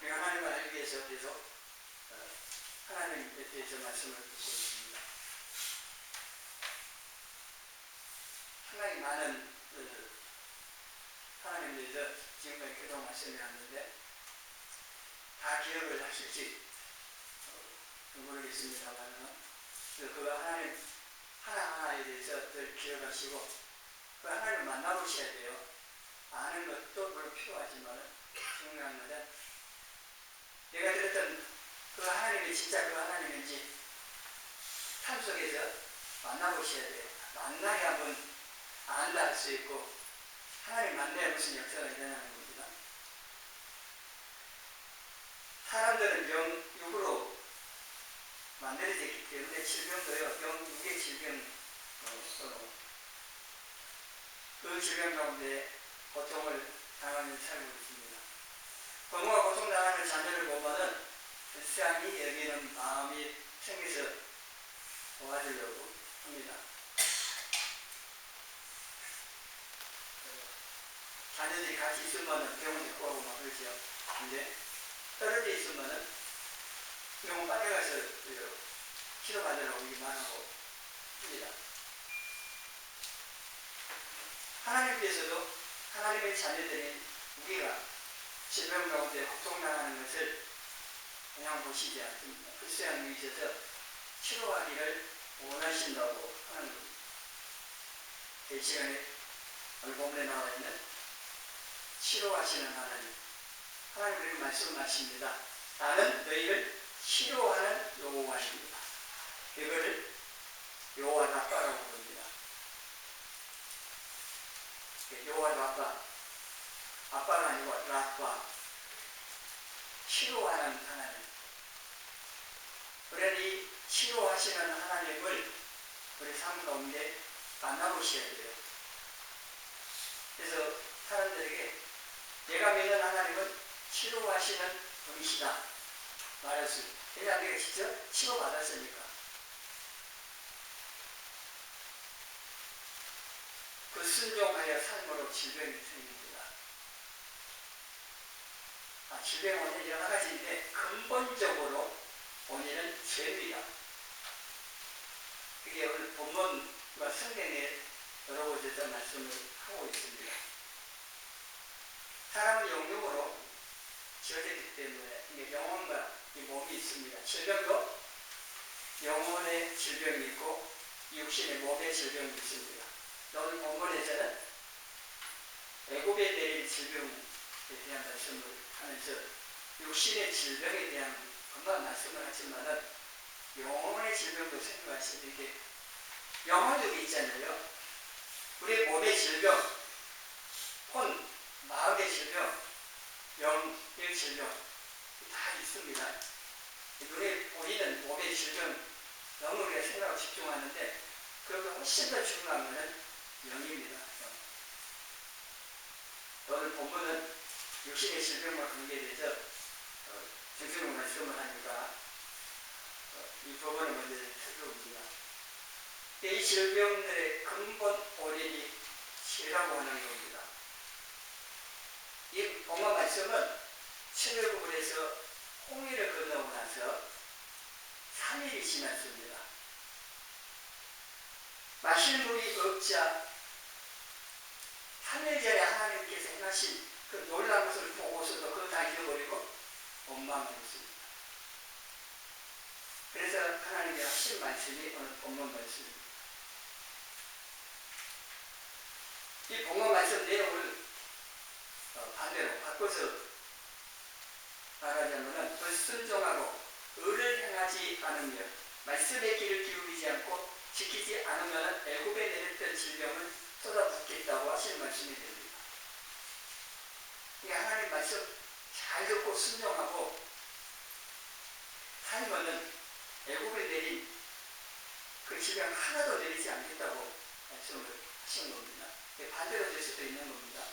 우리 하나님을 알기 위해서 계속 하나님에 대해서 말씀을 듣고 있습니다. 상당히 많은 하나님에 대해서 지금까지 계속 말씀이 왔는데 다 기억을 하실지 모르겠습니다만 그 하나님 하나하나에 대해서 늘 기억하시고 그 하나님을 만나보셔야 돼요. 아는 것도 물론 필요하지만 중요한 것은 내가 들었던 그 하나님이 진짜 그 하나님인지 삶 속에서 만나보셔야 돼요. 만나야만 안다 할 수 있고 하나님 만나야 무슨 역사가 일어나는 겁니다. 사람들은 영육으로 만들어졌기 때문에 질병도요, 영육의 질병, 그 질병 가운데 고통을 당하며 살고 있습니다. 부모가 고통당하는 자녀를 보면은 불쌍히 여기는 마음이 생겨서 도와주려고 합니다. 자녀들이 같이 있으면은 병원 데리고 오고 막 그러죠. 근데 떨어져 있으면은 병원 빠져가서 치료받으라고 얘기만 하고 합니다. 하나님께서도 하나님의 자녀들인 우리가 질병 가운데 고통당하는 것을 그냥 보시지 않습니다. 불쌍히 여기셔서 치료하기를 원하신다고 하는 겁니다. 이 시간에 오늘 본문에 나와 있는 치료하시는 하나님, 하나님께서 말씀하십니다. 나는 너희를 치료하는 여호와입니다. 이거를 여호와 라파라고 부릅니다. 여호와 라파, 아빠가 아니고 라파, 치료하는 하나님. 우리는 이 치료하시는 하나님을 우리 삶 가운데 만나보셔야 돼요. 그래서 사람들에게 내가 믿는 하나님은 치료하시는 분이시다 말할 수 있어요. 왜냐하면 내가 직접 치료받았으니까. 그 순종하여 삶으로 질병이 생깁니다. 질병 원인이 여러 가지인데 근본적으로 원인은 죄입니다. 그게 오늘 본문과 성경에 여러 곳에서 말씀을 하고 있습니다. 사람은 영육으로 지어졌기 때문에 이게 영혼과 이 몸이 있습니다. 질병도 영혼의 질병이 있고 육신의 몸의 질병이 있습니다. 오늘 본문에서는 애굽에 내린 질병에 대한 말씀을 하면서 육신의 질병에 대한 금방 말씀을 하지만은 영혼의 질병도 생각할 수 있게 영혼들이 있잖아요. 우리의 몸의 질병, 혼, 마음의 질병, 영의 질병 다 있습니다. 눈에 보이는 몸의 질병 너무 우리가 생각하고 집중하는데 그것보다 훨씬 더 중요한 것은 영입니다. 오늘 본문은 육신의 질병과 관계돼서 정신으로 말씀을 하니까 이 부분을 먼저 살펴봅니다. 이 질병들의 근본 원인이 죄라고 하는 겁니다. 이 본문 말씀은 출애굽에서 홍해를 건너고 나서 3일이 지났습니다. 마실 물이 없자 3일 전에 하나님께서 행하신 그 놀라운 것을 보고서도 그거 다 잊어버리고 원망했습니다. 그래서 하나님께 하신 말씀이 오늘 본문 말씀입니다. 이 본문 말씀 내용을 반대로 바꿔서 말하자면 불순종하고 의를 행하지 않으며 말씀의 길을 기울이지 않고 지키지 않으면 애굽에 내렸던 질병을 쏟아붓겠다고 하시는 말씀이 됩니다. 이 하나님 말씀 잘 듣고 순종하고 살면은 애굽에 내린 그 질병 하나도 내리지 않겠다고 말씀을 하신 겁니다. 반대로 될 수도 있는 겁니다.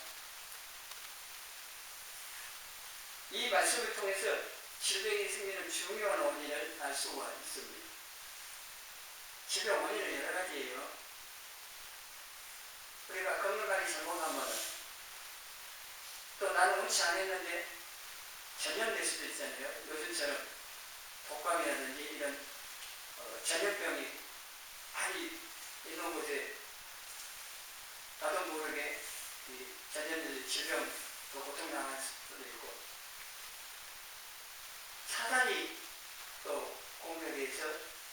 이 말씀을 통해서 질병이 생기는 중요한 원인을 알 수가 있습니다. 질병 원인은 여러 가지예요. 우리가 건강관리 잘못하면 또 나는 원치 않았는데 전염될 수도 있잖아요. 요즘처럼 독감이라든지 이런 전염병이 많이 있는 곳에 나도 모르게 전염된 질병도 고통당할 수도 있고, 사단이 또 공격해서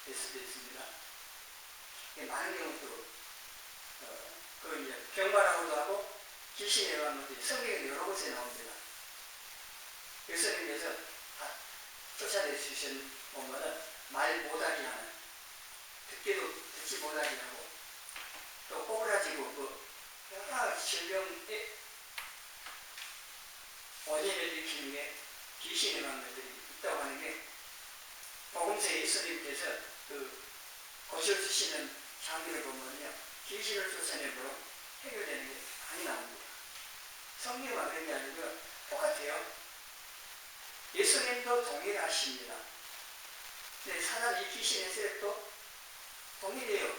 될 수도 있습니다. 많은 경우도 그 이제 병마라고도 하고 귀신에 관한 것들이 성경에 여러 곳에 나옵니다. 예수님께서 다 쫓아내 주신 보면은 말 못하게 하는, 듣기도 듣지 못하게 하고, 또 꼬부라지고 그 여러 질병의 원인을 일으키는 게 귀신에 관한 것들이 있다고 하는 게, 복음서에 예수님께서 그 고쳐주시는 장면을 보면요, 귀신을 쫓아내므로 해결되는 게 많이 나옵니다. 성경만 그런 게 아니고요, 똑같아요. 예수님도 동일하십니다. 근데 사단 이 귀신의 세력도 동일해요.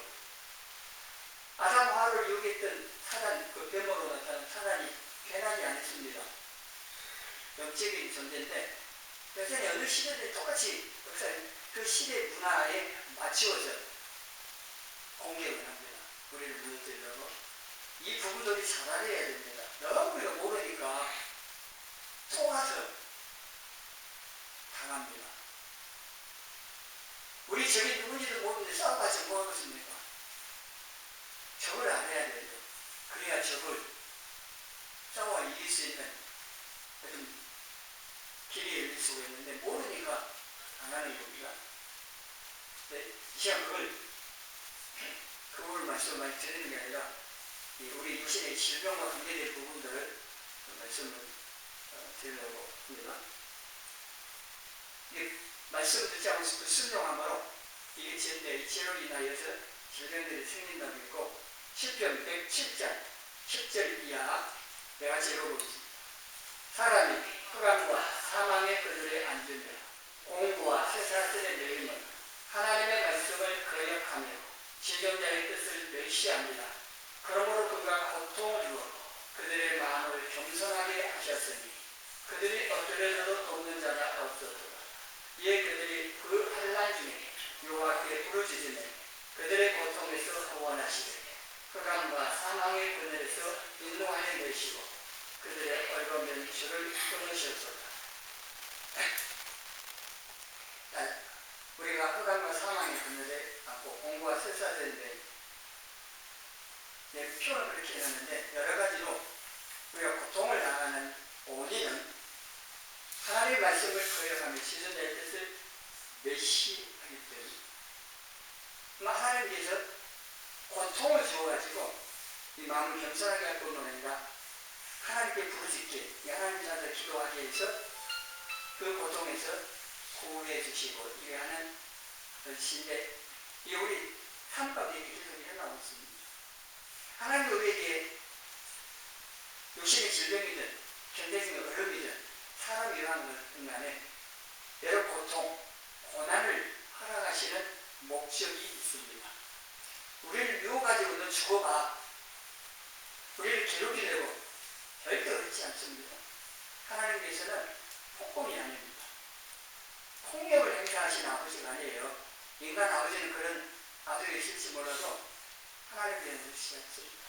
아담 하와를 유혹했던 사단, 그 변모로 나타난 사단이 변하지 않았습니다. 영적인 존재인데, 여전히 어느 시대든 똑같이 그 시대 문화에 맞추어서 공격을 합니다. 우리를 무너뜨리려고. 이 부분들이 잘 알아야 됩니다. 너무 우리가 모르니까 속아서 당합니다. 우리 적이 누군지도 모르는데 싸워가지고 뭐 하겠습니까? 적을 알아야 돼요. 그래야 적을 싸워 이길 수 있는 어떤 길이 열릴 수가 있는데, 모르니까 안 하는 겁니다. 제가 그걸 말씀을 많이 드리는 게 아니라, 우리 육신의 질병과 관계된 부분들을 말씀을 드리려고 합니다. 말씀 듣지 않고 싶은 순종함으로 이게 제 죄로 인하여서 질병들이 생긴다고 했고, 10편 107장 10절 이하 내가 읽어보겠습니다. 사람이 흑암과 사망의 그늘에 앉으며 공부와 쇠사슬의 내림은 하나님의 말씀을 거역하며 질병자의 뜻을 멸시합니다. 그러므로 그가 고통을 주어 그들의 마음을 겸손하게 하셨으니 그들이 엎드려져도 돕는 자가 없었도다. 이에 그들이 그 환난 중에 여호와께 부르짖으며 그들의 고통에서 구원하시되 흑암과 사망의 그늘에서 인도하여 내시고 그들의 얼거면 줄을 끊으셨도다. 우리가 흑암과 사망의 그늘에 앉고 공부와 쇠사슬인데, 표현을 그렇게 해놨는데, 여러 가지로 우리가 고통을 당하는 원인은 하나님의 말씀을 거역하며 지존자의 뜻을 멸시하기 때문에, 하나님께서 고통을 주어가지고 이 마음을 겸손하게 할 뿐만 아니라 하나님께 부르짖게, 하나님 앞에 기도하게 해서 그 고통에서 구원해 주시고 이래 하는 것인데, 이 우리 삶 가운데 계속 일어나고 있습니다. 하나님 우리에게 육신의 질병이든 경제적인 어려움이든 사람이 일어나는 간에 여러 고통, 고난을 허락하시는 목적이 있습니다. 우리를 미워가지고 너 죽어봐, 우리를 괴롭히려고 절대 그렇지 않습니다. 하나님께서는 폭군이 아닙니다. 폭력을 행사하시는 아버지가 아니에요. 인간 아버지는 그런 아들이 있을지 몰라도 하나님께는 그렇지 않습니다.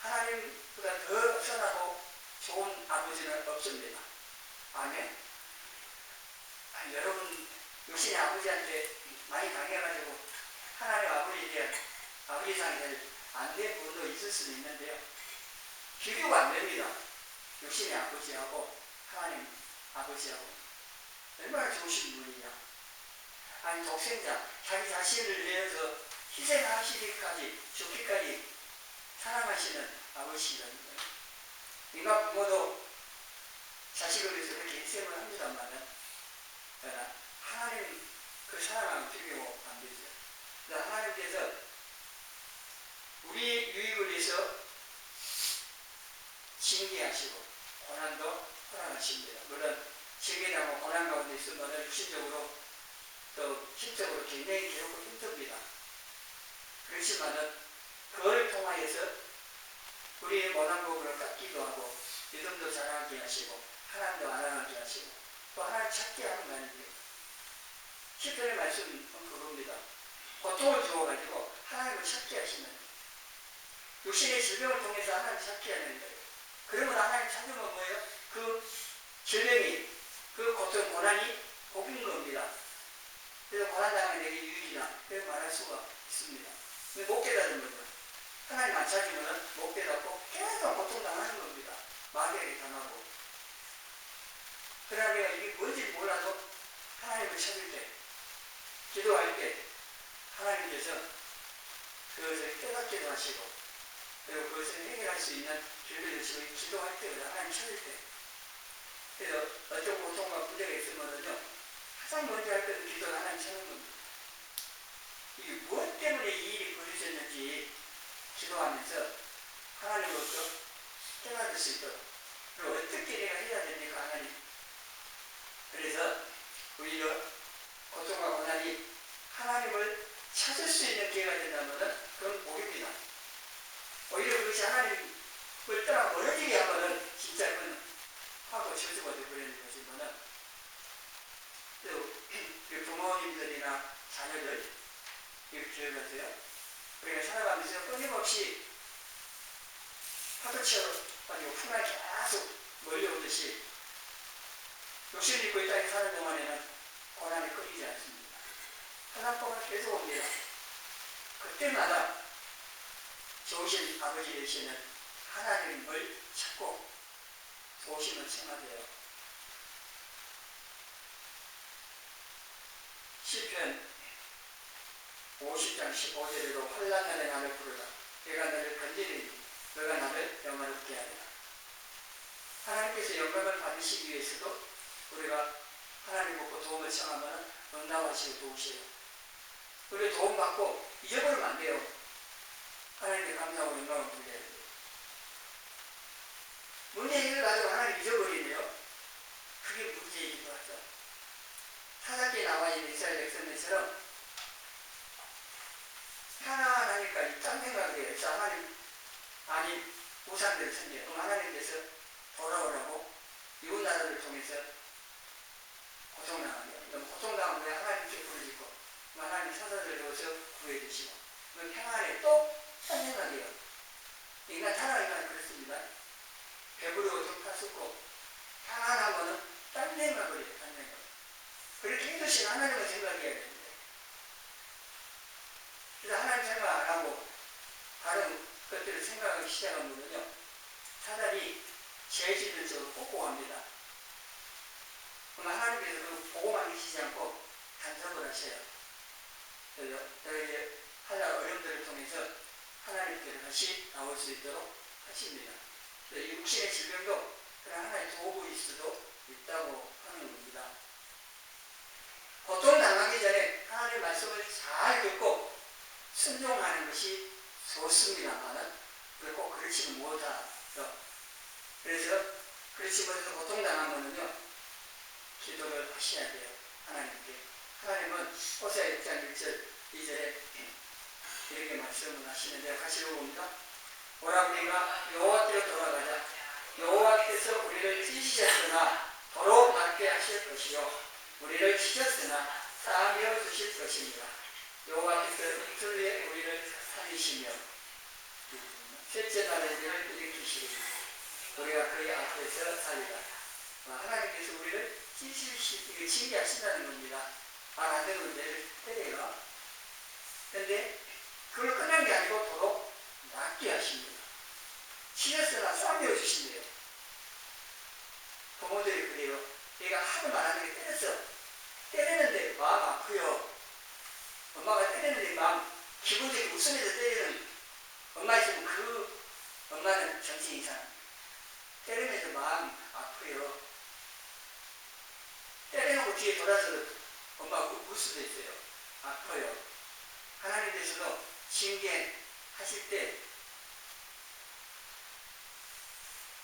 하나님보다 더 선하고 좋은 아버지는 없습니다. 아멘. 여러분 육신의 아버지한테 많이 당해가지고 하나님 아버지에 대한 아버지상에 안된 분도 있을 수는 있는데요, 비교가 안 됩니다. 육신의 아버지하고 하나님 아버지하고 얼마나 좋으신 분이냐. 아니 독생자 자기 자신을 내어서 희생하시기까지 죽기까지 사랑하시는 아버지라는 거예요. 인간 부모도 자식을 위해서 그렇게 희생을 합니다만, 그러나 하나님 그 사랑하고 비교 안 되죠. 그러나 하나님께서 우리의 유익을 위해서 징계하시고 고난도 허락하십니다. 물론 징계하고 고난 가운데 있으면 육신적으로 또 힘적으로 굉장히 괴롭고 힘듭니다. 그렇지만은 그걸 통하여서 우리의 모난 부분을 깎기도 하고 믿음도 자라게 하시고 하나님도 알아가게 하시고 또 하나님 찾게 하는 거 아닙니까? 시편의 말씀은 그겁니다. 고통을 주어가지고 하나님을 찾게 하시는 육신의 질병을 통해서 하나님 찾게 하는 거예요. 그러면 하나님 찾으면 뭐예요? 그 질병이, 그 고통, 고난이 복인 겁니다. 그래서 고난당하면 내게 유익이다. 그렇게 말할 수가 있습니다. 근데 못 깨닫는 거죠. 하나님 안 찾으면 못 깨닫고 계속 고통당하는 겁니다. 마귀에게 당하고. 그러나 내가 이게 뭔지 몰라도 하나님을 찾을 때, 기도할 때 하나님께서 그것을 깨닫기도 하시고 그리고 그것을 해결할 수 있는 길을 주시고 기도할 때, 하나님 찾을 때 그래서 어떤 고통과 문제가 있으면요 가장 먼저 할 때는 기도를 하나님 찾는 겁니다. 이게 무엇 때문에 이 일이 벌어졌는지 기도하면서 하나님으로부터 깨달을 수 있도록 그리고 어떻게 내가 해야 됩니까 하나님. 그래서 오히려 고통과 고난이 하나님을 찾을 수 있는 기회가 된다면 그건 복입니다. 오히려 그것이 하나님을 떠나 멀어지게 하면은 진짜 그건 하고 저주가 되어버리는 것이면은 또 부모님들이나 자녀들 이렇게 기억하세요. 우리가 살아가면서 끊임없이 파도치어가지고 풍랑이 계속 몰려오듯이 욕심을 입고 이 땅에 사는 동안에는 고난이 끊이지 않습니다. 하나님은 계속 옵니다. 그때마다 좋으신 아버지 되시는 하나님을 찾고 도심을 청하세요. 시편 50장 15절에도 환난날에 나를 부르라. 내가 너를 건지리니 너가 나를 영화롭게 하리라. 하나님께서 영광을 받으시기 위해서도 우리가 하나님 보고 도움을 청하면 응답하시고 도우세요. 우리가 도움받고 잊어버리면 안 돼요. 하나님께 감사하고 영광을 돌려야 돼요. 문제를 가지고 하나님 잊어버리네요. 그게 문제이기도 하죠. 사사기에 나와 있는 이스라엘 백성들처럼 하나하니까 딴 생각을 해요. 하나님 아니 우상들을 섬겨요. 그럼 하나님께서 돌아오라고 이웃 나라를 통해서 고통당합니다. 그럼 고통당한 후에 하나님께 부르짖고 하나님 사사들을 넣어서 구해주시고 그럼 평안에 또 딴 생각이에요. 인간 타락이란 그렇습니다. 배부르고 좀 탔었고 평안하면은 딴 생각을 해요. 딴 생각. 그렇게 해주신 하나님을 생각해야 됩니다. 그래서 하나님 생각 안 하고 다른 것들을 생각하기 시작하면요 사단이 죄짓는 쪽으로 꽂고 갑니다. 그럼 하나님께서 그 보고만 계시지 않고 간섭을 하셔요. 너희의 하나의 어려움들을 통해서 하나님께서 다시 나올 수 있도록 하십니다. 육신의 질병도 그런 하나의 도구일 수도 있다고 하는 겁니다. 고통 당하기 전에 하나님의 말씀을 잘 듣고 순종하는 것이 좋습니다만은 꼭 그렇지는 못하죠. 그래서 그렇지 못해서 고통 당하면은요 기도를 하셔야 돼요. 하나님께. 하나님은 호세아 6장 1절 2절에 이렇게 말씀을 하시는데 같이 읽어봅니다. 오라 우리가 여호와께로 돌아가자. 여호와께서 우리를 찢으셨으나 도로 낫게 하실 것이요 우리를 치셨으나 싸매어 주실 것입니다. 여호와께서 이틀 후에 우리를 살리시며 셋째 날에 우리를 일으키시리니 우리가 그의 앞에서 살리라. 하나님께서 우리를 찌게 하신다는 겁니다. 말 안 되면 내를 때려요. 그런데 그걸 끝난 게 아니고 도로 낫게 하십니다. 치셨으나 싸매어 주신대요. 부모들이 그래요. 얘가 하도 말하는 게 때렸어. 때리는데 마음 아프요. 엄마가 때리는데 마음 기분적으로 웃으면서 때리는 엄마 있으면 그 엄마는 정신 이상. 때리면서 마음 아프요. 때려놓고 뒤에 돌아서 엄마가 울 수도 있어요. 아파요. 하나님께서도 징계하실 때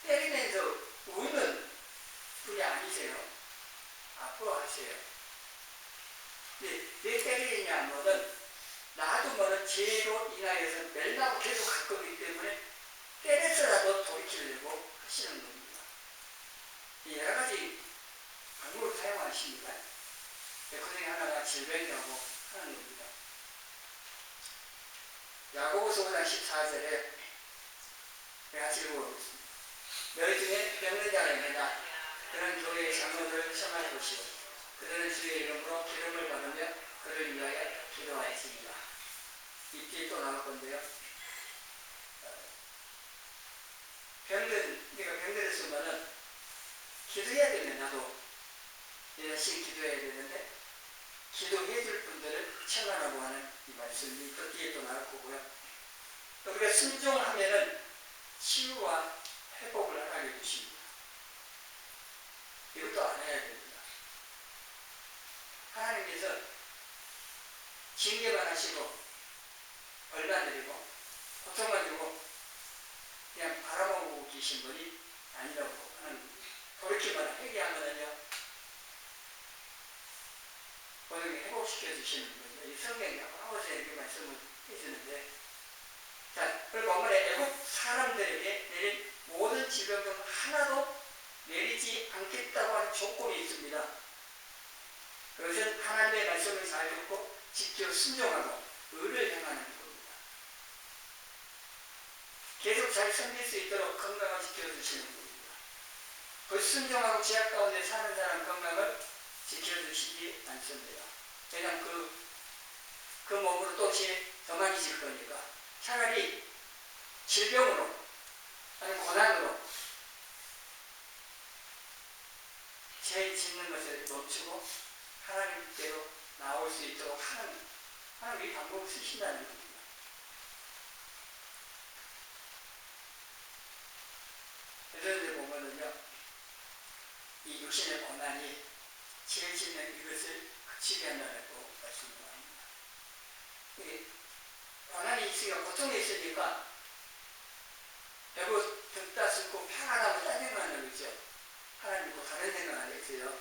때리면서 우는 분이 아니세요. 아파하세요. 근데 왜 때리느냐 하면은 나도 뭐는 죄로 인하여서 멸망을 계속 갈 거기 때문에 때려서라도 돌이키려고 하시는 겁니다. 여러 가지 함부로 사용하십니다. 그 중에 하나가 질병이라고 하는 겁니다. 야고보서 5장 14절에 같이 읽어보겠습니다. 너희 중에 병든 자가 있느냐? 그런 교회의 장로들을 청할 것이요 그들은 주의 이름으로 기름을 받으며 그를 위하여 기도하였습니다. 이 뒤에 또 나올 건데요. 병들을 쓰면은 기도해야 되면 나도 내 자신 기도해야 되는데 기도해 줄 분들을 청하라고 하는 이 말씀이 또 뒤에 또 나올 거고요. 또 우리가 순종하면은 치유와 회복을 하게 해주십니다. 이것도 알아야 됩니다. 하나님께서 징계만 하시고 벌만 내리고 고통만 주고 그냥 바라보고 계신 분이 아니라고 하는 돌이키면 회개하면은요 본인이 회복시켜 주시는 거죠. 이 성경이 아버지 이렇게 말씀을 해주는데 자, 그리고 본문에 애국 사람들에게 내린 모든 질병 중 하나도 내리지 않겠다고 하는 조건이 있습니다. 그것은 하나님의 말씀을 잘 듣고 지켜 순종하고 의를 행하는 겁니다. 계속 잘 섬길 수 있도록 건강을 지켜주시는 겁니다. 그 순종하고 제약 가운데 사는 사람 건강을 지켜주시지 않습니다. 왜냐하면 그 몸으로 또 더 많이 질 거니까 차라리 질병으로 아니면 고난으로 죄 짓는 것을 멈추고 하나님께로 나올 수 있도록 하는 이 방법을 쓰신다는 겁니다. 그런데 보면은요, 이 육신의 고난이 죄 짓는 이것을 그치게 한다고 말씀을 합니다. 고난이 있으니까 고통이 있으니까 배고 듣다 쓰고 평안하고 짜증나는 거죠. 하나님 믿고 다른 생각 안 했어요.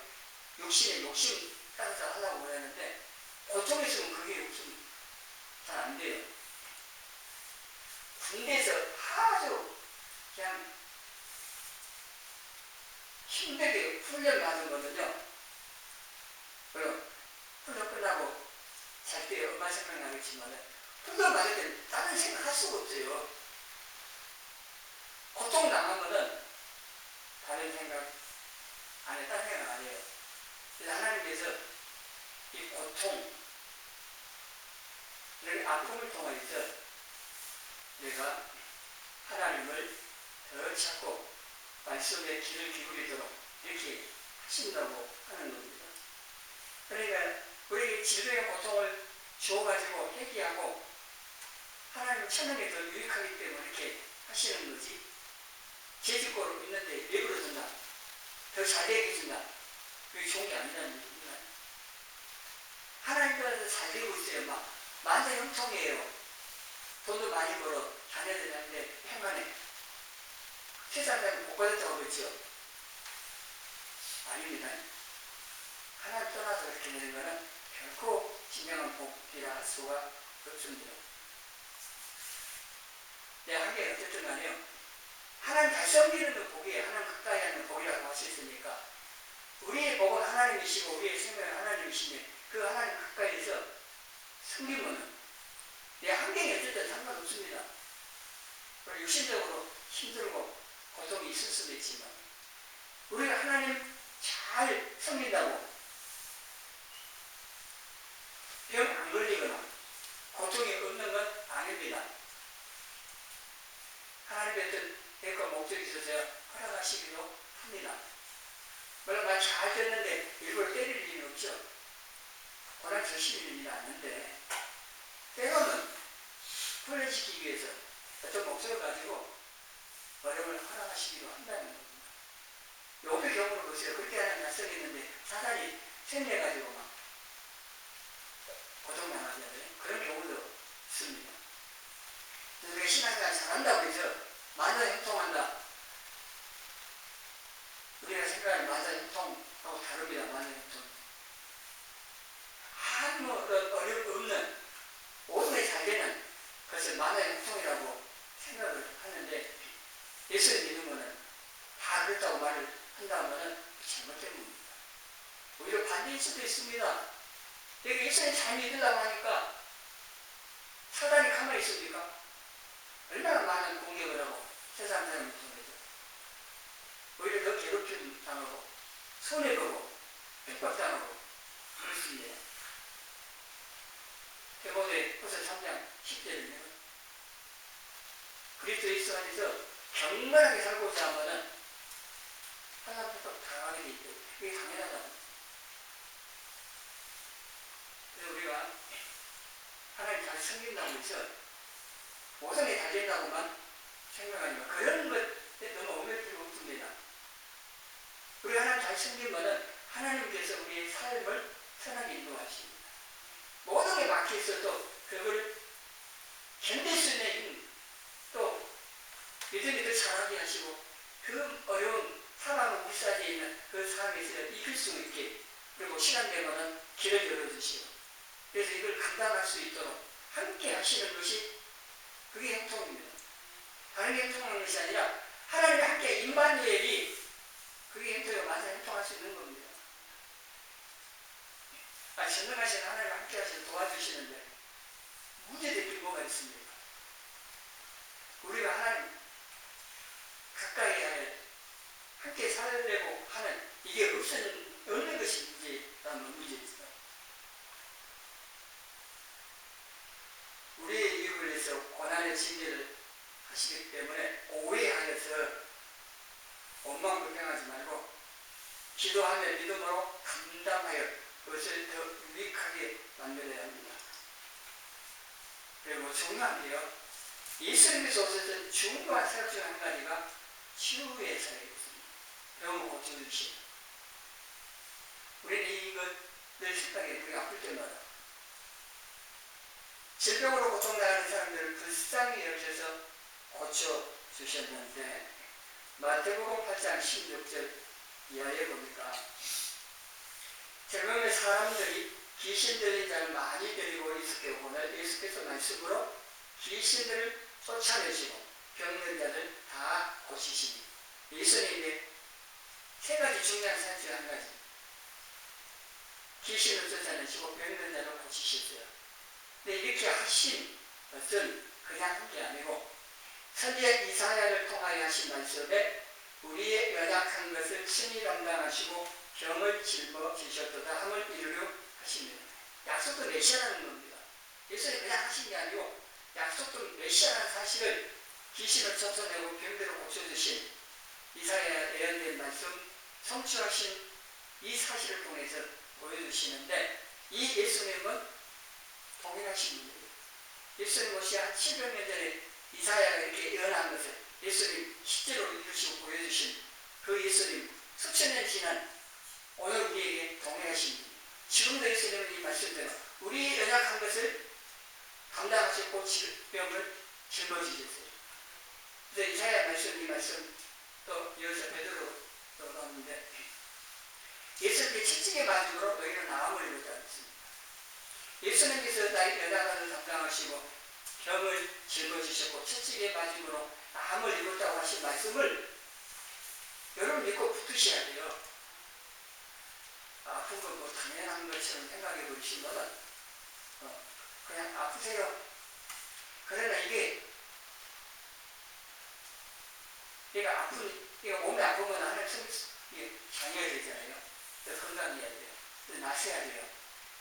욕심에 욕심 따라서 하려고 그러는데 고통이 있으면 그게 욕심 잘 안 돼요. 군대에서 아주 그냥 힘들게 훈련 받은 거는요. 물론 훈련 끝나고 잘 때 엄마 생각나겠지만 훈련 받을 때는 다른 생각 할 수가 없어요. 고통 당하면은 다른 생각 안 해, 다른 생각 안 해요. 그래서 하나님께서 이 고통, 이런 아픔을 통해서 내가 하나님을 더 찾고 말씀에 귀를 기울이도록 이렇게 하신다고 하는 겁니다. 그러니까 우리 질병의 고통을 주어가지고 회개하고 하나님을 찾는 게 더 유익하기 때문에 이렇게 하시는 거지. 죄짓고로 있는데 왜 그러든가 더 잘되게 해준다. 그게 좋은 게 아니라는 얘기입니다. 하나님께서 잘 되고 있어요. 막 만사형통이에요. 돈도 많이 벌어. 자녀들 한테 평안해. 세상 사람 못 받았다고 그랬죠. 아닙니다. 하나님 떠나서 그렇게 되는 것은 결코 진정한 복이라 할 수가 없습니다. 내 한계 어쨌든 간에요. 하나님 잘 섬기는 그 복이에요. 하나님 가까이 하는 복이라고 할 수 있으니까 우리의 복은 하나님이시고 우리의 생명은 하나님이시니 그 하나님 가까이에서 섬기면은 내 환경이 어쨌든 상관없습니다. 육신적으로 힘들고 고통이 있을 수도 있지만 우리가 하나님 잘 섬긴다고 병 안 걸리거나 고통이 없는 건 아닙니다. 하나님의 어떤 대가 목적이 있어서 허락하시기도 합니다. 물론 말 잘 듣는데 일부러 때릴 일은 없죠. 고난 주시는 일은 않는데 때로는 훈련시키기 위해서 어떤 목적을 가지고 어려움을 허락하시기도 한다는 겁니다. 요의 경우를 보세요. 그렇게 하는 약속이 있는데 사단이 생겨가지고 막 고통당하잖아요. 그런 경우도 있습니다. 그래서 우리가 신앙생활 잘한다고 해서 만사형통한다. 우리가 생각하는 만사형통하고 다릅니다. 만사형통. 아무 어려움 없는 모든 게 잘 되는 그것을 만사형통이라고 생각을 하는데 예수를 믿으면은 다 그랬다고 말을 한다면은 잘못된 겁니다. 오히려 반대일 수도 있습니다. 내가 예수님 잘 믿으려고 하니까 사단이 가만히 있습니까? 얼마나 많은 공격을 하고 세상 사람을 통해서 오히려 더 괴롭힘 당하고 손해보고 핍박당하고 그럴 수 있네요. 디모데후서 3장 10절이면 그리스도 예수 안에서 경건하게 살고자 하면은 하나님부터 당하게 돼 있고 그게 당연하다. 그래서 우리가 하나님 잘 섬긴다고 해서 모성이 잘 된다고만 생각하니까 그런 것에 너무 옮길 필요 없습니다. 우리 하나님 잘 섬기면은 하나님께서 우리의 삶을 선하게 인도하십니다. 모든 게 막혀 있어도 그걸 견딜 수 있는 힘, 또 믿음이 더 잘하게 하시고 그 어려운 사망과 불사지에 있는 그 삶에서 이길 수 있게 그리고 시간 되면은 길을 열어주시고 그래서 이걸 감당할 수 있도록 함께 하시는 것이 그게 형통입니다. 다른 게 형통하는 것이 아니라 하나님과 함께 임마누엘이 그게 형통이고 맞아 형통할 수 있는 겁니다. 전능하신 하나님과 함께 하시는 도와주시는데 문제될 게 뭐가 있습니까? 우리가 하나님 가까이 하여 함께 살려고 하는 이게 없는 것이 문제라는 문제입니다. 우리의 이익을 위해서 고난의 징계를 하시기 때문에 오해하여서 원망불평하지 말고 기도하며 믿음으로 감당하여 그것을 더 유익하게 만들어야 합니다. 그리고 중요한 게요. 예수님께서 오셨던 중요한 사역 중 한 가지가 치유의 사역이었습니다. 병을 고쳐주시고 우리는 이것을 생각해 우리가 아플 때마다 질병으로 고통당하는 사람들을 불쌍히 여기셔서 고쳐주셨는데 마태복음 8장 16절 이하에 보니까 젊은 사람들이 귀신 들린 자를 많이 데리고 예수께 오늘 예수께서 말씀으로 귀신들을 쫓아내시고 병든 자를 다 고치시니 예수님의 세 가지 중요한 사역 중 한 가지 귀신을 쫓아내시고 병든 자를 고치셨어요. 근데 이렇게 하신 것은 그냥 한 게 아니고 선지자 이사야를 통하여 하신 말씀에 우리의 연약한 것을 친히 담당하시고 병을 짊어지셨도다 함을 이루려 하십니다. 약속도 메시아라는 겁니다. 예수님이 그냥 하신 게 아니고 약속도 메시아라는 사실을 귀신을 쫓아내고 병들을 고쳐주신 이사야에 예언된 말씀 성취하신 이 사실을 통해서 보여주시는데 이 예수님은 동일하신 분이에요. 예수님 옷이 한 700년 전에 이사야가 이렇게 예언한 것을 예수님 실제로 이루시고 보여주신 그 예수님 수천 년 지난 오늘 우리에게 동행하신 분. 지금도 예수님은 이 말씀대로 우리의 연약한 것을 감당하시고 질병을 짊어지셨어요. 그래서 이사야 말씀 이 말씀 또 이어서 베드로 또 나오는데 예수님께 채찍에 맞음으로 너희는 나음을 이뤘다 했습니다. 예수님께서 나의 연약한 것을 감당하시고 병을 짊어지셨고 채찍에 맞음으로 나음을 이뤘다고 하신 말씀을 여러분 믿고 붙으셔야 돼요. 아픈 건 뭐 당연한 것처럼 생각해 보시면은 그냥 아프세요. 그러나 이게 얘가 몸이 아프면 하나님 이게 장애가 되잖아요. 건강해야 돼요. 나셔야 돼요.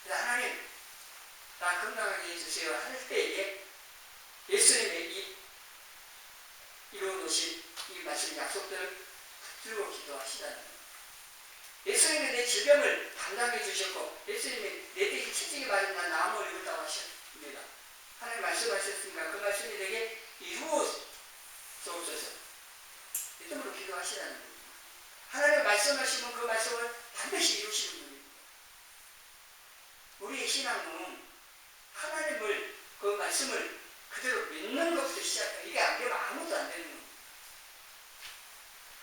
그래서 하나님 나 건강하게 해주세요 할 때에 예수님의 이루어놓으신 이 말씀 약속들을 붙들고 기도하시다는 거예요. 예수님이 내 질병을 담당해 주셨고 예수님이 내 대신 채찍에 맞은 난 나음을 이뤘다고 하셨습니다. 하나님 말씀하셨으니까 그 말씀이 내게 이루어져옵소서 믿음으로 기도하시라는 겁니다. 하나님 말씀하시면 그 말씀을 반드시 이루시는 분입니다. 우리의 신앙은 하나님을 그 말씀을 그대로 믿는 것부터 시작해요. 이게 안 되면 아무것도 안 되는 겁니다.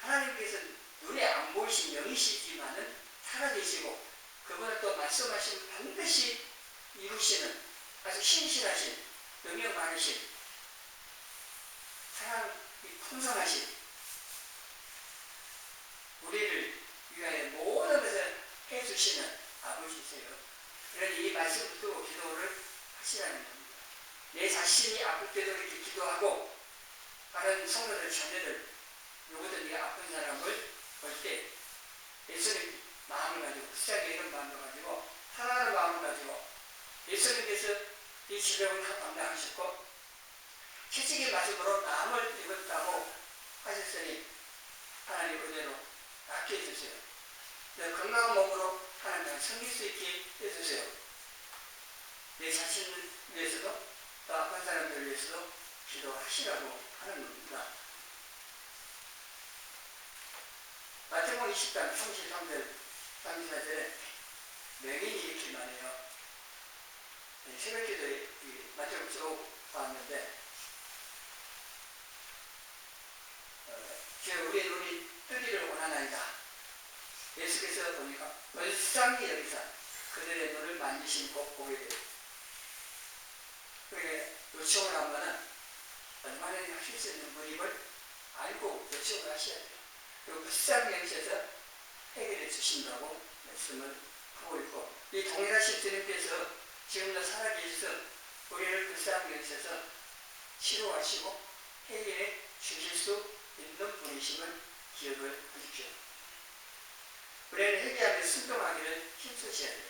하나님께서 눈에 안 보이신 영이시지만은 살아계시고 그분을 또 말씀하시면 반드시 이루시는 아주 신실하신 능력 많으신 사랑이 풍성하신 우리를 위하여 모든 것을 해주신 살려주시는 아버지세요. 그러니 이 말씀을 듣고 기도를 하시라는 겁니다. 내 자신이 아플 때도 이렇게 기도하고 다른 성도들 자녀들 누구든 네가 아픈 사람을 볼 때 예수님 마음을 가지고 불쌍히 이런 마음을 가지고 사랑하는 마음을 가지고 예수님께서 이 질병을 다 담당하셨고 채찍의 맞음으로 남을 입었다고 하셨으니 하나님 은혜로 낫게 해주세요. 건강한 몸으로 하나님을 섬길 수 있게 해주세요. 내 자신을 위해서도 또 아픈 사람들을 위해서도 기도하시라고 하는 겁니다. 마태복음 20장 33절 34절에 명인이 이렇게 말해요. 새벽기도에 마태복음 쭉 봤는데 우리 눈이 뜨기를 원하나이다. 예수께서 보니까 벌쌍히 여기서 그들의 눈을 만지시고 보게 돼요. 그게 요청을 하면은 얼마나 하실 수 있는 분임을 알고 요청을 하셔야 돼요. 그리고 불쌍히 여기셔서 해결해 주신다고 말씀을 하고 있고, 이 동일하신 주님께서 지금도 살아계셔서 우리를 불쌍히 여기셔서 치료하시고 해결해 주실 수 있는 분이심을 기억을 하십시오. 우리는 회개하며 순종하기를 힘쓰셔야 돼요.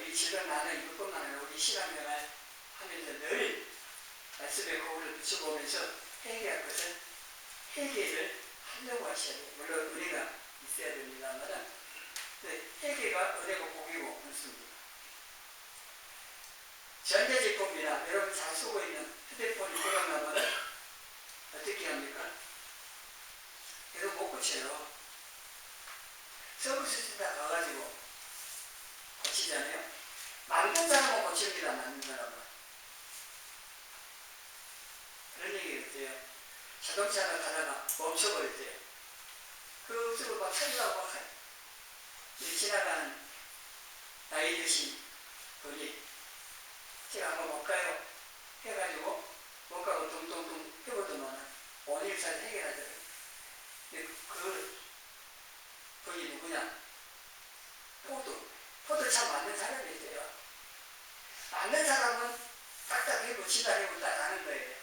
이 질병 나는 이것뿐만 아니라 우리 신앙생활 하면서 늘 말씀의 거울을 비춰보면서 회개할 것은 회개를 하려고 하셔야 돼요. 물론 은혜가 있어야 됩니다만 회개가 은혜고 복이고 그렇습니다. 전자제품이나 여러분 잘 쓰고 있는 휴대폰이 고장나면 어떻게 합니까? 계속 못 고쳐요. 서비스 센터 가가지고 고치잖아요. 만든 사람은 고칩니다. 만든 사람은. 그런 얘기가 있어요. 자동차가 가다가 멈춰버릴 때요. 그 속으로 막 살려고 막 지나가는 나이 드신 분이 제가 한번 못 가요 해가지고 못 가고 둥둥둥 해보더만 5일 사이 해결하더라고요. 근데 그 분이 누구냐? 포도 참 맞는 사람이 있어요. 맞는 사람은 딱딱해 붙이다 해고 딱 아는 거예요.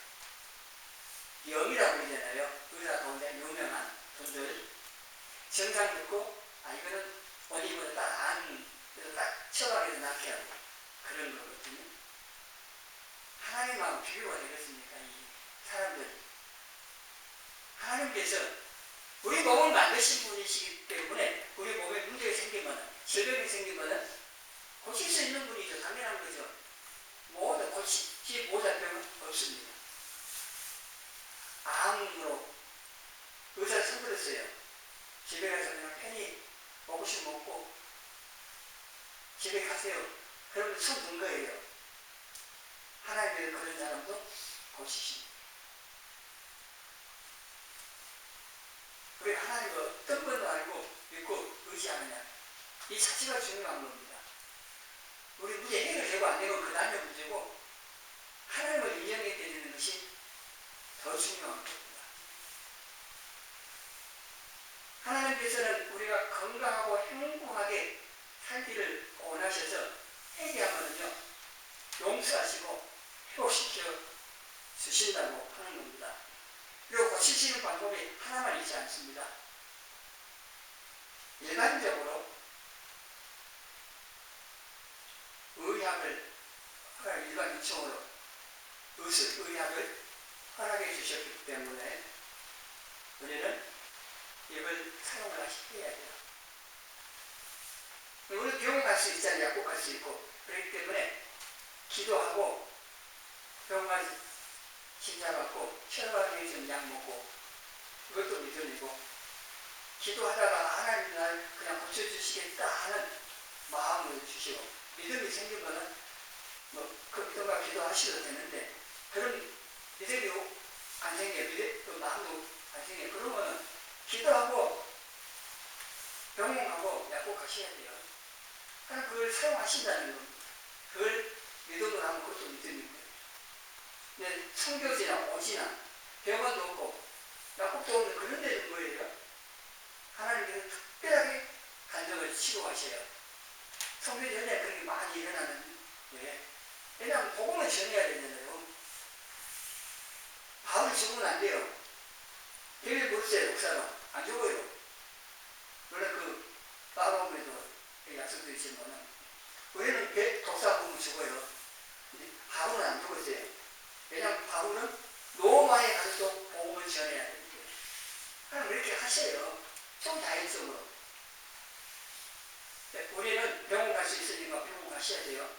영이라고 그러잖아요. 의사 가운데 유명한 분들 정상 듣고 이거는 어디보다 딱 아는, 그래서 딱 처방해서 낫게 하고 그런 거거든요. 하나님하고 비교가 되겠습니까? 이 사람들. 하나님께서 우리 몸을 만드신 분이시기 때문에 우리 몸에 문제가 생기면, 질병이 생기면 고칠 수 있는 분이죠. 당연한 거죠. 모두 고치지 못할 병은 없습니다. 암으로 의사를 선물했어요. 집에 가서 그냥 편히 먹고 싶으면 먹고 집에 가세요. 그러면 손 든 거예요. 하나님께서 그런 사람도 고치십니다. 왜 하나님을 어떤 분도 알고 믿고 의지하느냐, 이 자체가 중요한 겁니다. 우리 문제 해결되고 안 되고 그 다음에 문제고 하나님을 인정하게 되는 것이 더 중요한 겁니다. 하나님께서는 우리가 건강하고 행복하게 살기를 원하셔서 회개하면요 용서하시고 회복시켜 주신다고 하는 겁니다. 그리고 고치시는 방법이 하나만 있지 않습니다. 일반적으로 의학을 일반 유치원으로 의학을 허락해 주셨기 때문에 우리는 이걸 사용을 해야 돼요. 우리 병원 갈 수 있잖아요. 약국 갈 수 있고. 그렇기 때문에 기도하고 병원 가서 진찰받고 혈관에 좀 약 먹고 그것도 믿음이고, 기도하다가 하나님 날 그냥 고쳐주시겠다 하는 마음을 주시고 믿음이 생기면은 그 믿음과 기도하셔도 되는데, 그런 믿음이 안 생겨요. 그 마음도 안 생겨요. 그러면은 기도하고 병원 가고 약국 가셔야 돼요. 그럼 그걸 사용하신다는 겁니다. 그걸 믿음으로 하면 그것도 믿음인 거예요. 근데 성교지나 오지나 병원도 없고 약국도 없는 그런 데는 뭐예요? 하나님께서 특별하게 기도하셔요. 성교 전에 그런 게 많이 일어나는 게, 왜냐하면 복음을 전해야 되잖아요. 바울이 죽으면 안 돼요. 비밀 못써요, 독사로. 안 죽어요. 물론 그 바울에도 약속도 있지만 우리는 독사 보면 죽어요. 근데 바울은 안 죽었어요. 왜냐하면 바울은 로마에 가서도 복음을 전해야 됩니다. 하나님 이렇게 하셔요. 총자연성으로. 우리는 병원 갈 수 있으니까 병원 가셔야 돼요.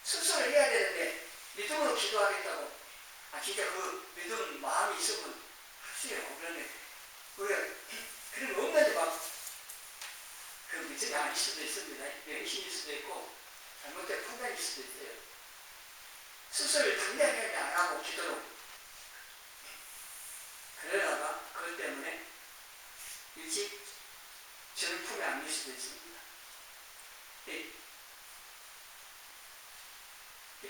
수술을 해야 되는데 믿음으로 기도하겠다고. 진짜 그 믿음 마음이 있으면 하세요. 그런데 우리가 그런 거 없는데 그 믿음이 아닐 수도 있습니다. 명심일 수도 있고 잘못된 판단일 수도 있어요. 수술을 당장에 안 하고 기도로. 그러다가 그것 때문에 일찍 저는 품에 안 밀 수도 있습니다.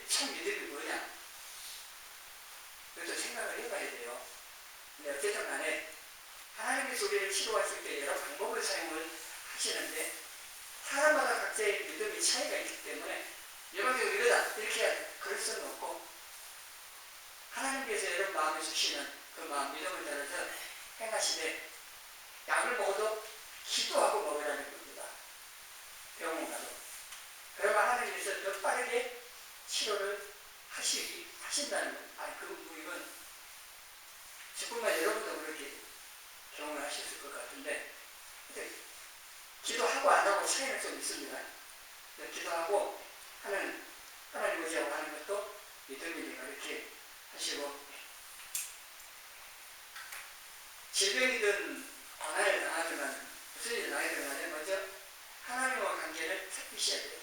참 믿음이 뭐냐? 그것도 생각을 해봐야 돼요. 근데 어쨌든 간에 하나님께서 우리를 치료하실 때 여러 방법을 사용을 하시는데 사람마다 각자의 믿음이 차이가 있기 때문에 일반적으로 이렇게 해야 돼. 그럴 수는 없고 하나님께서 여러분 마음에 주시는 그 마음 믿음을 따라서 행하시되 약을 먹어도 기도하고 먹으라는 겁니다. 병원 가도. 그러면 하나님께서 더 빠르게 치료를 하신다는 거예요. 이건 정말 여러분도 그렇게 경험을 하셨을 것 같은데 기도하고 안 하고 차이는 좀 있습니다. 기도하고 하나님 의지하고 하는 것도 믿음이니까 이렇게 하시고 질병이든 고난을 당하든 무슨 일을 당하든 간에 먼저 하나님과 관계를 살피셔야 돼요.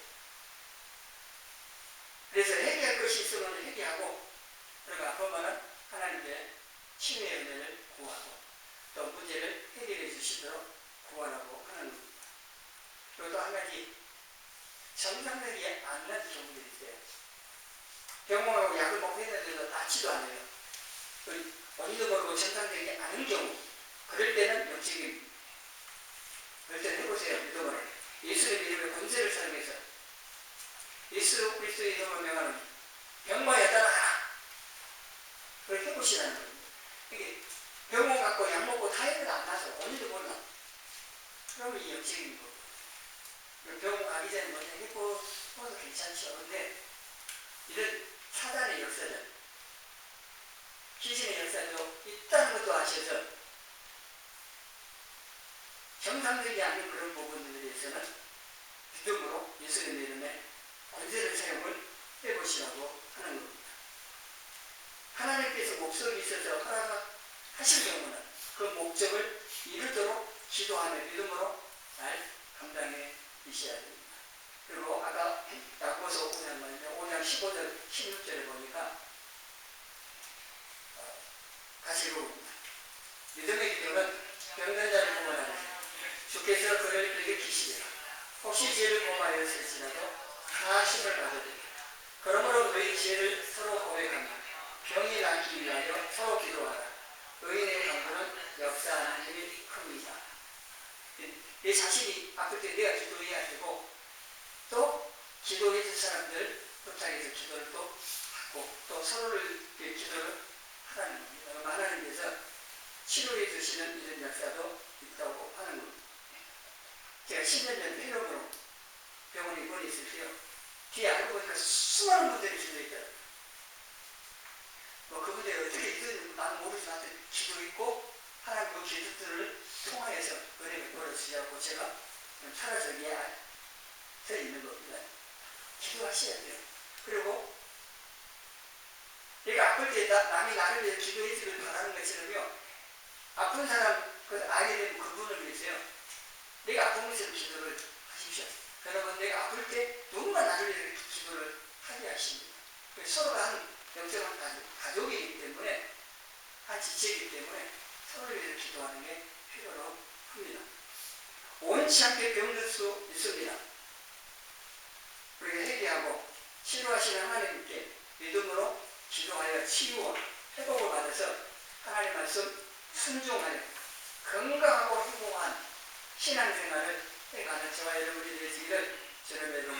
그래서 회개할 것이 있으면 회개하고 그리고 아프면은 하나님께 치유의 은혜를 구하고 또 문제를 해결해 주시도록 구하라고 하는 겁니다. 그리고 또 한 가지 정상적이 않는 경우들이 있어요. 병원하고 약을 먹고 했는데도 낫지도 않아요. 원인도 모르고 정상적이 않은 경우 그럴 때는 영적인 그럴 때는 해보세요. 믿음으로 예수의 이름의 권세를 사용해서 예수 그리스도의 이름을 명하는 병마에 따라가라. 그걸 해보시라는 겁니다. 이게 병원 갖고 약 먹고 다 했는데 안 나서 원인도 몰라. 그러면 이 영적인 거고. 병원 가기 전에 먼저 해보도 괜찮죠. 근데 이런 사단의 역사죠. 귀신의 역사도 있다는 것도 아셔서 정상적이지 않은 그런 부분들에 대해서는 믿음으로 예수님의 이름에 권세를 사용을 해보시라고 하는 겁니다. 하나님께서 목적이 있어서 허락하실 경우는 그 목적을 이루도록 기도하며 믿음으로 잘 감당해 주셔야 됩니다. 그리고 아까 야고보서 5장 15절 16절에 보니까 같이 읽어봅니다. 믿음의 기도는 병든 자를 구원하는 주께서 그를 일으키시리라. 혹시 죄를 범하였을지라도 사하심을 받으리라. 그러므로 너희 죄를 서로 고백하며 병이 낫기 위하여 서로 기도하라. 의인의 강구는 역사하는 힘이 큽니다. 내 자신이 아플 때 내가 기도해야 되고 또 기도해 줄 사람들 부탁해서 기도를 또 하고 또 서로를 기도를 하라는 겁니다. 하나님께서 치료해 주시는 이런 역사도 있다고 하는 겁니다. 제가 10년 전 폐렴으로 병원에 입원해 있을 때요. 뒤에 알고 보니까 수많은 분들이 기도했더라고요. 그분들이 어떻게 기도했는지 나는 모르지만 기도했고 하나님 그 기도들을 통하여서 은혜를 벌어주시라고 제가 살아서 서 있는 겁니다. 기도하셔야 돼요. 그리고 내가 아플 때 남이 나를 위해서 기도해 주길 바라는 것처럼요. 아픈 사람 알게 되면 그분을 위해서요. 내가 아픈 것처럼 기도를 하십시오. 여러분 내가 아플 때 누군가 나를 위해서 기도를 하게 하십니다. 서로가 한 영적한 가족이기 때문에 한 지체이기 때문에 서로를 위해서 기도하는 게 필요로 합니다. 원치 않게 병들 수 있습니다. 우리가 회개하고 치료하시는 하나님께 믿음으로 기도하여 치유와 회복을 받아서 하나님 말씀 순종하여 건강하고 행복한 신앙생활을 가는 저와 여러분이 되시기를 주님의 이름으로